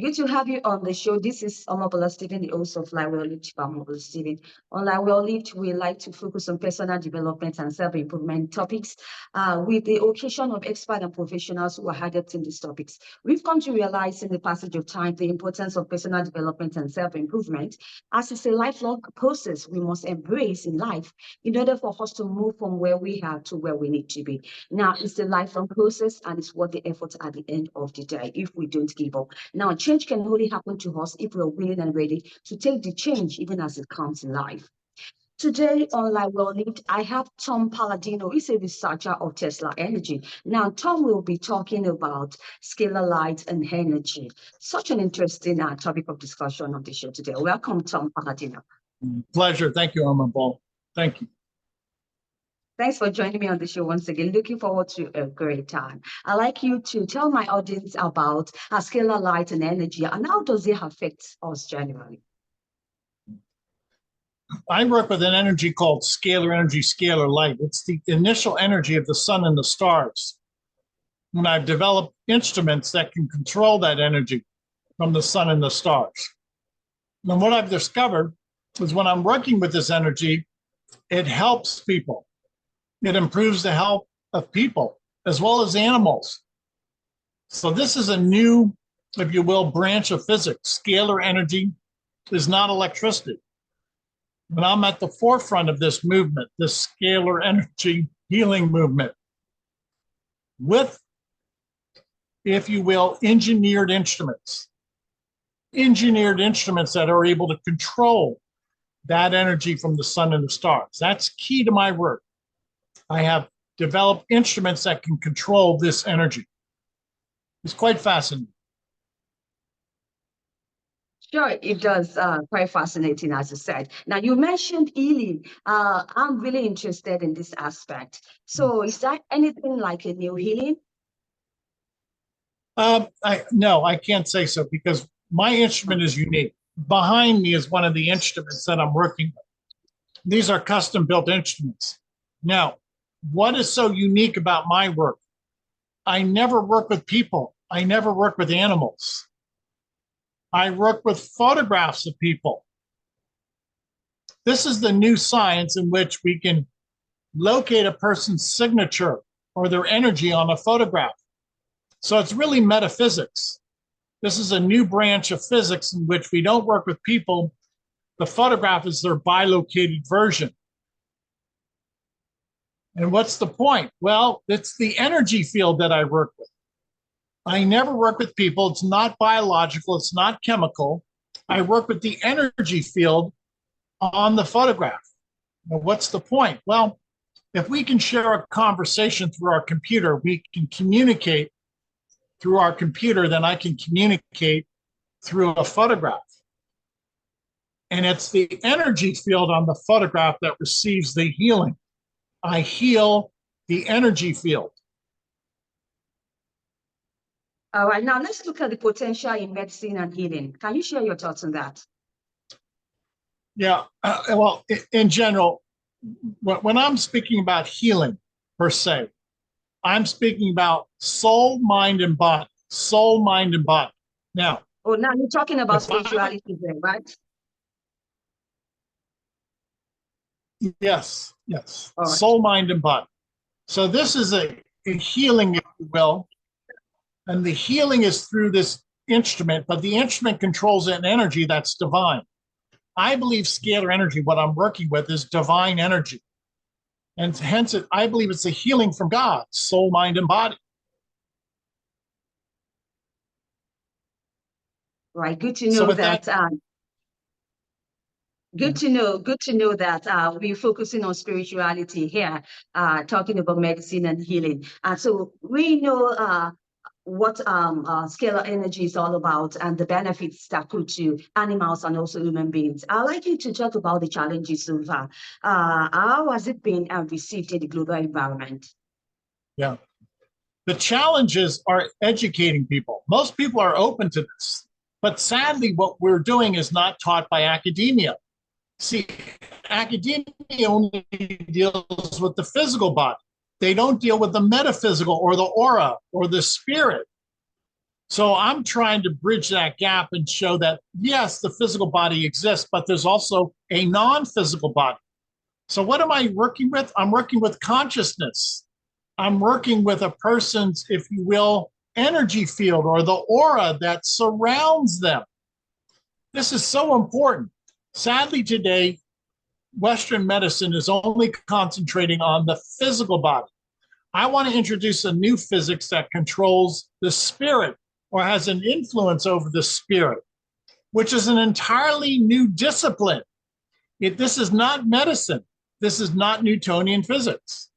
Good to have you on the show. This is Omobola Stephen, the host of Live Well Lived by Omobola Stephen. On Live Well Lived, we like to focus on personal development and self-improvement topics with the occasion of experts and professionals who are adept in these topics. We've come to realize in the passage of time the importance of personal development and self-improvement as it's a lifelong process we must embrace in life in order for us to move from where we are to where we need to be. Now, it's a lifelong process and it's worth the effort at the end of the day if we don't give up. Now, change can only happen to us if we're willing and ready to take the change even as it comes in life. Today on Live Well Lived, I have Tom Paladino. He's a researcher of Tesla Energy. Now, Tom will be talking about scalar light and energy. Such an interesting topic of discussion on the show today. Welcome, Tom Paladino. Pleasure. Thank you, Omobola. Thank you. Thanks for joining me on the show once again. Looking forward to a great time. I'd like you to tell my audience about scalar light and energy and how does it affect us generally? I work with an energy called scalar energy, scalar light. It's the initial energy of the sun and the stars. And I've developed instruments that can control that energy from the sun and the stars. And what I've discovered is when I'm working with this energy, it helps people. It improves the health of people as well as animals. So this is a new, if you will, branch of physics. Scalar energy is not electricity. But I'm at the forefront of this movement, this scalar energy healing movement, with, if you will, engineered instruments that are able to control that energy from the sun and the stars. That's key to my work. I have developed instruments that can control this energy. It's quite fascinating. Sure, it does. Quite fascinating, as you said. Now, you mentioned healing. I'm really interested in this aspect. So, is that anything like a new healing? No, I can't say so because my instrument is unique. Behind me is one of the instruments that I'm working with. These are custom-built instruments. Now, what is so unique about my work? I never work with people. I never work with animals. I work with photographs of people. This is the new science in which we can locate a person's signature or their energy on a photograph. So it's really metaphysics. This is a new branch of physics in which we don't work with people. The photograph is their bilocated version. And what's the point? Well, it's the energy field that I work with. I never work with people. It's not biological. It's not chemical. I work with the energy field on the photograph. Now, what's the point? Well, if we can share a conversation through our computer, we can communicate through our computer, then I can communicate through a photograph. And it's the energy field on the photograph that receives the healing. I heal the energy field. All right, now let's look at the potential in medicine and healing. Can you share your thoughts on that? Yeah, well, in general, when I'm speaking about healing per se, I'm speaking about soul, mind, and body. Soul, mind, and body. Now. Oh, now you're talking about spirituality there, right? Yes, yes. Right. Soul, mind, and body. So this is a healing, if you will. And the healing is through this instrument, but the instrument controls an energy that's divine. I believe scalar energy, what I'm working with, is divine energy. And hence, I believe it's a healing from God, soul, mind, and body. Right. Good to know that. Good to know that we're focusing on spirituality here, talking about medicine and healing. And so we know what scalar energy is all about and the benefits that accrue to animals and also human beings. I'd like you to talk about the challenges so far. How has it been received in the global environment? Yeah. The challenges are educating people. Most people are open to this. But sadly, what we're doing is not taught by academia. See, academia only deals with the physical body. They don't deal with the metaphysical or the aura or the spirit. So I'm trying to bridge that gap and show that, yes, the physical body exists, but there's also a non-physical body. So what am I working with? I'm working with consciousness. I'm working with a person's, if you will, energy field or the aura that surrounds them. This is so important. Sadly, today, Western medicine is only concentrating on the physical body. I want to introduce a new physics that controls the spirit or has an influence over the spirit, which is an entirely new discipline. This is not medicine. This is not Newtonian physics.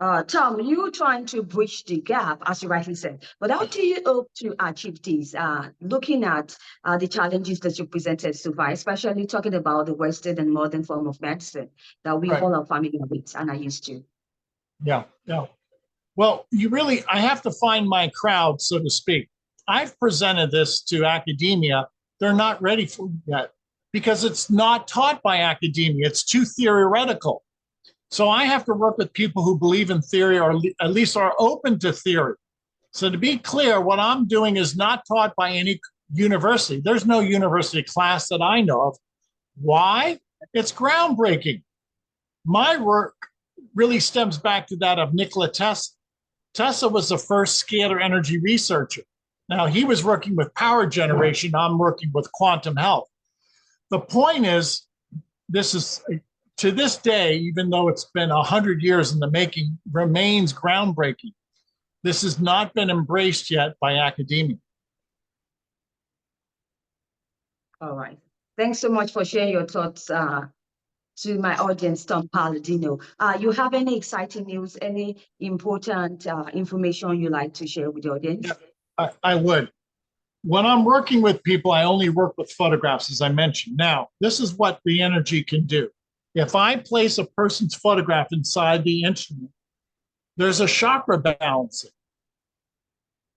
Tom, you're trying to bridge the gap, as you rightly said. But how do you hope to achieve this? Looking at the challenges that you presented so far, especially talking about the Western and modern form of medicine that we all are familiar with and are used to. Yeah. Well, I have to find my crowd, so to speak. I've presented this to academia. They're not ready for it yet because it's not taught by academia. It's too theoretical. So I have to work with people who believe in theory or at least are open to theory. So to be clear, what I'm doing is not taught by any university. There's no university class that I know of. Why? It's groundbreaking. My work really stems back to that of Nikola Tesla. Tesla was the first scalar energy researcher. Now, he was working with power generation. I'm working with quantum health. The point is, this is, to this day, even though it's been 100 years in the making, remains groundbreaking. This has not been embraced yet by academia. All right. Thanks so much for sharing your thoughts to my audience, Tom Paladino. You have any exciting news, any important information you'd like to share with the audience? Yeah, I would. When I'm working with people, I only work with photographs, as I mentioned. Now, this is what the energy can do. If I place a person's photograph inside the instrument, there's a chakra balancing.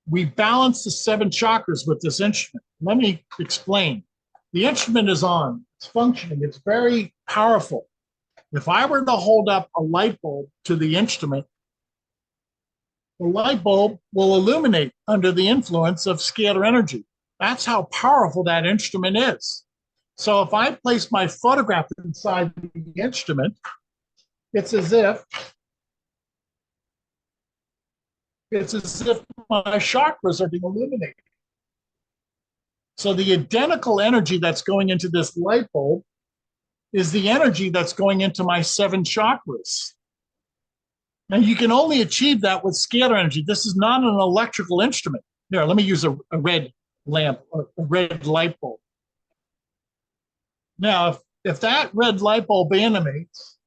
We balance the 7 chakras with this instrument. Let me explain. The instrument is on, it's functioning, it's very powerful. If I were to hold up a light bulb to the instrument, the light bulb will illuminate under the influence of scalar energy. That's how powerful that instrument is. So if I place my photograph inside the instrument, it's as if my chakras are being illuminated. So the identical energy that's going into this light bulb is the energy that's going into my 7 chakras. And you can only achieve that with scalar energy. This is not an electrical instrument. Here, let me use a red lamp, a red light bulb. Now, if that red light bulb animates,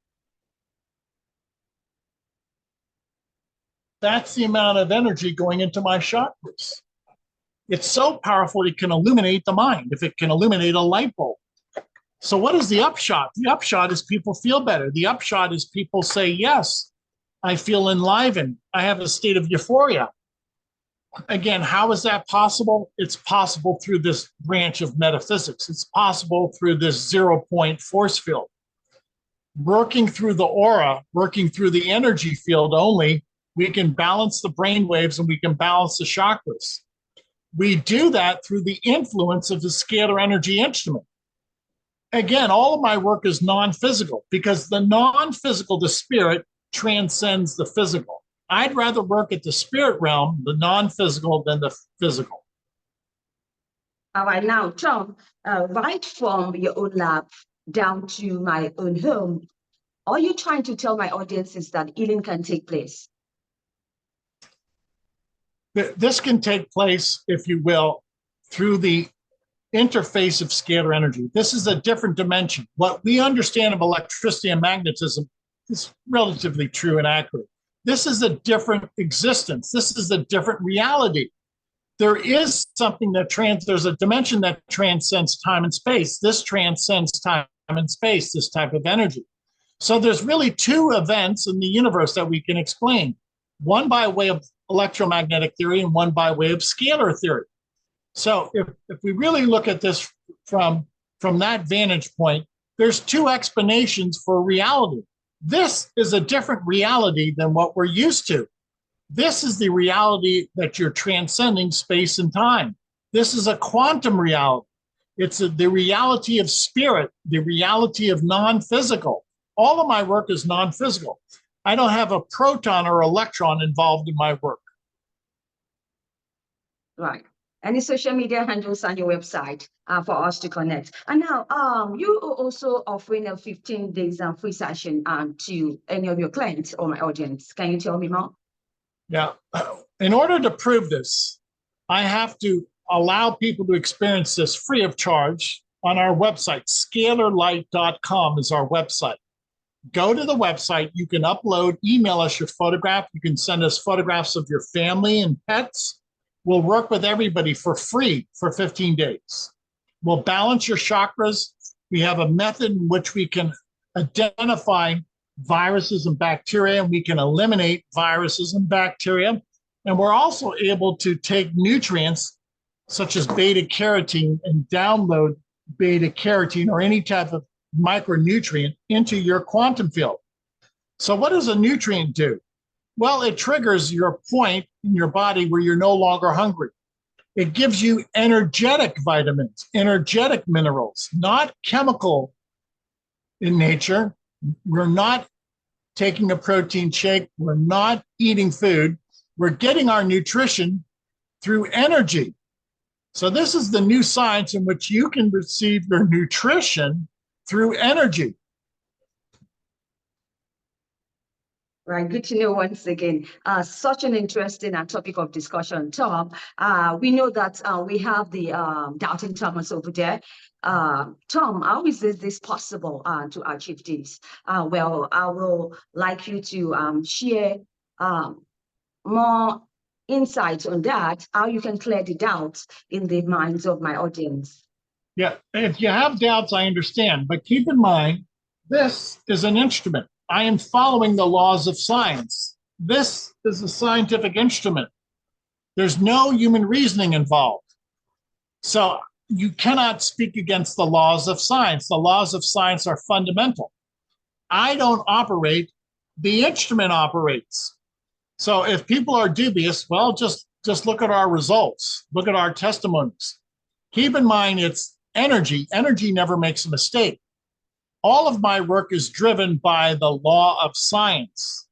that's the amount of energy going into my chakras. It's so powerful it can illuminate the mind, if it can illuminate a light bulb. So what is the upshot? The upshot is people feel better. The upshot is people say, yes, I feel enlivened. I have a state of euphoria. Again, how is that possible? It's possible through this branch of metaphysics. It's possible through this 0-point force field. Working through the aura, working through the energy field only, we can balance the brain waves and we can balance the chakras. We do that through the influence of the scalar energy instrument. Again, all of my work is non-physical because the non-physical, the spirit, transcends the physical. I'd rather work at the spirit realm, the non-physical, than the physical. All right, now, Tom, right from your own lab down to my own home, are you trying to tell my audience is that healing can take place? This can take place, if you will, through the interface of scalar energy. This is a different dimension. What we understand of electricity and magnetism is relatively true and accurate. This is a different existence. This is a different reality. There is something that there's a dimension that transcends time and space. This transcends time and space, this type of energy. So there's really 2 events in the universe that we can explain. One by way of electromagnetic theory and one by way of scalar theory. So if we really look at this from that vantage point, there's 2 explanations for reality. This is a different reality than what we're used to. This is the reality that you're transcending space and time. This is a quantum reality. It's the reality of spirit, the reality of non-physical. All of my work is non-physical. I don't have a proton or electron involved in my work. Right. Any social media handles on your website for us to connect. And now, you are also offering a 15 days free session to any of your clients or my audience. Can you tell me more? Yeah. In order to prove this, I have to allow people to experience this free of charge on our website. Scalarlight.com is our website. Go to the website. You can upload, email us your photograph. You can send us photographs of your family and pets. We'll work with everybody for free for 15 days. We'll balance your chakras. We have a method in which we can identify viruses and bacteria, and we can eliminate viruses and bacteria. And we're also able to take nutrients such as beta carotene and download beta carotene or any type of micronutrient into your quantum field. So what does a nutrient do? Well, it triggers your point in your body where you're no longer hungry. It gives you energetic vitamins, energetic minerals, not chemical in nature. We're not taking a protein shake. We're not eating food. We're getting our nutrition through energy. So this is the new science in which you can receive your nutrition through energy. Right, good to know once again. Such an interesting topic of discussion, Tom. We know that we have the Doubting Thomas over there. Tom, how is this possible to achieve this? Well, I will like you to share more insights on that, how you can clear the doubts in the minds of my audience. Yeah, if you have doubts, I understand. But keep in mind, this is an instrument. I am following the laws of science. This is a scientific instrument. There's no human reasoning involved. So you cannot speak against the laws of science. The laws of science are fundamental. I don't operate, the instrument operates. So if people are dubious, well, just look at our results, look at our testimonies. Keep in mind, it's energy. Energy never makes a mistake. All of my work is driven by the law of science.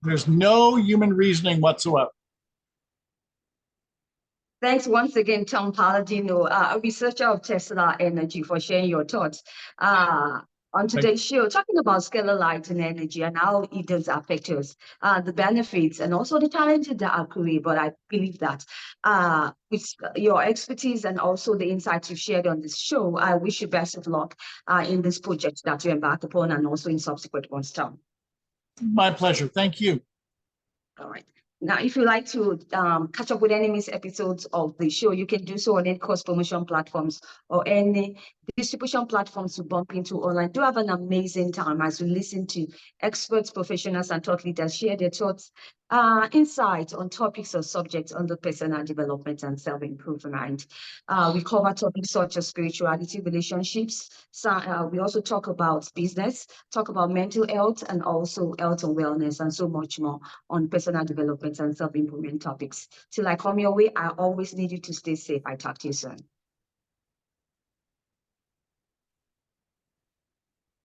There's no human reasoning whatsoever. Thanks once again, Tom Paladino, a researcher of Tesla Energy, for sharing your thoughts on today's show, talking about scalar light and energy and how it does affect us, the benefits and also the challenges that occur. But I believe that with your expertise and also the insights you shared on this show, I wish you best of luck in this project that you embark upon and also in subsequent ones, Tom. My pleasure. Thank you. All right. Now, if you like to catch up with any missed episodes of the show, you can do so on any course promotion platforms or any distribution platforms to bump into online. Do have an amazing time as you listen to experts, professionals, and thought leaders share their thoughts, insights on topics or subjects under personal development and self-improvement. We cover topics such as spirituality, relationships. So, we also talk about business, talk about mental health, and also health and wellness, and so much more on personal development and self-improvement topics. Till I come your way, I always need you to stay safe. I talk to you soon.